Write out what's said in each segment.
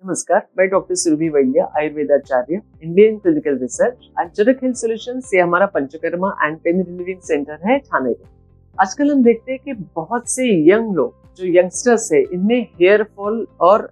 नमस्कार, मैं डॉक्टर सुरभि वैद्य, आयुर्वेदाचार्य, Indian clinical research and Charak health solution से हमारा panchakarma and pain relieving centre है ठाणे में। आजकल हम देखते हैं कि बहुत से यंग लोग जो यंगस्टर्स है, इनमें हेयर फॉल और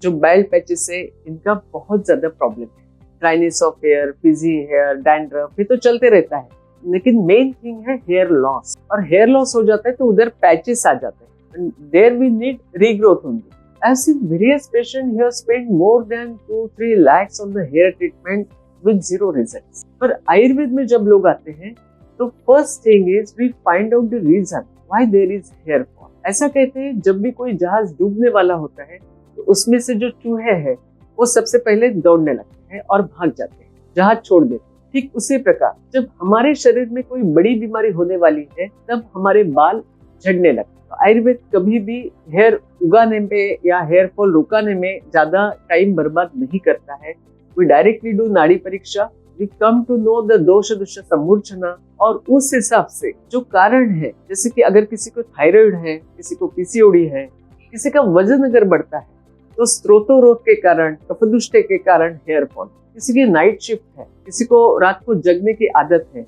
जो बैल पैचेस है, इनका बहुत ज्यादा प्रॉब्लम है। Dryness of hair, frizzy hair, dandruff, ये तो चलते रहता है, लेकिन मेन थिंग है हेयर लॉस। और हेयर लॉस हो जाता है तो उधर पैचेस आ जाते हैं। There we need regrowth only. I've seen various patients who have spent more than 2-3 lakhs on the hair treatment with zero results. पर आयुर्वेद में जब लोग आते हैं तो first thing is we find out the reason why there is hair fall. ऐसा कहते हैं जब भी कोई जहाज डूबने वाला होता है तो उसमें से जो चूहे हैं वो सबसे पहले दौड़ने लगते हैं और भाग जाते हैं, जहाज छोड़ देते हैं। ठीक उसी प्रकार जब हमारे शरीर में कोई बड़ी बीमारी होने वाली है तब हमारे बाल झड़ने लगते हैं। आयुर्वेद कभी भी हेयर उगाने में या हेयर फॉल रुकाने में ज्यादा टाइम बर्बाद नहीं करता है। We directly do nadi pariksha, we come to know the dosha dushti समूर्छना, और उस हिसाब से जो कारण है, जैसे कि अगर किसी को थायराइड है, किसी को पीसीओडी है, किसी का वजन अगर बढ़ता है तो स्त्रोतोरोग के कारण, कफदुष्टे के कारण हेयर फॉल, किसी की नाइट शिफ्ट है, किसी को रात को जगने की आदत है,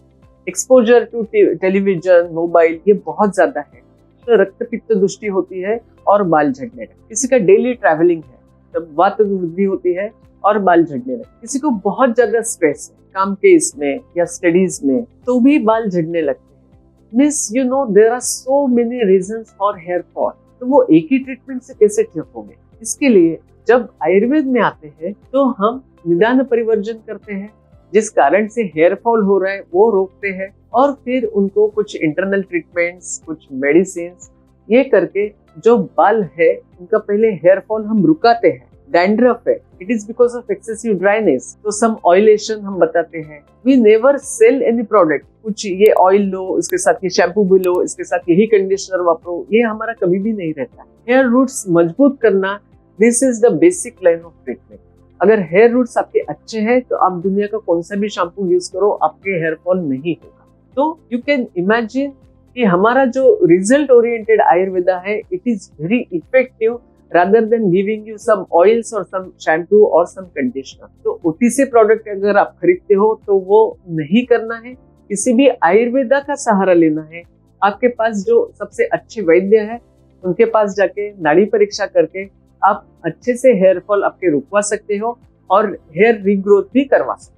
एक्सपोजर टू टेलीविजन, मोबाइल, ये बहुत ज्यादा है तो रक्त पित्त दुष्टि होती है और बाल झड़ने लगते। किसी का डेली ट्रैवलिंग है तब वात वृद्धि होती है और बाल झड़ने लगते। किसी को बहुत ज्यादा स्ट्रेस है काम के इसमें या स्टडीज में तो भी बाल झड़ने लगते हैं। Means you know there are so many reasons for hair fall. तो वो एक ही ट्रीटमेंट से कैसे ठीक होंगे? इसके लिए जब आयुर्वेद में आते हैं तो हम निदान परिवर्जन करते हैं, जिस कारण से हेयर फॉल हो रहा है वो रोकते हैं, और फिर उनको कुछ इंटरनल ट्रीटमेंट्स, कुछ मेडिसिन, ये करके जो बाल है उनका पहले हेयर फॉल हम रुकाते हैं। डैंड्रफ है, it is because of excessive dryness, तो सम ऑयलेशन हम बताते हैं। We never sell any product, कुछ ये ऑयल लो, इसके साथ ये शैम्पू भी लो, इसके साथ यही कंडीशनर वापरो, ये हमारा कभी भी नहीं रहता। हेयर रूट्स मजबूत करना, this is the basic line of treatment. अगर हेयर रूट्स आपके अच्छे हैं तो आप दुनिया का कौन सा भी शैम्पू यूज करो, आपके हेयर फॉल नहीं होगा। तो यू कैन इमेजिन कि हमारा जो रिजल्ट ओरिएंटेड आयुर्वेदा है, it is very effective rather than giving you some oils और सम शैम्पू और सम कंडीशनर। तो ओटीसी प्रोडक्ट अगर आप खरीदते हो तो वो नहीं करना है, किसी भी आयुर्वेदा का सहारा लेना है। आपके पास जो सबसे अच्छे वैद्य है उनके पास जाके नाड़ी परीक्षा करके आप अच्छे से हेयर फॉल आपके रुकवा सकते हो और हेयर रीग्रोथ भी करवा सकते हो।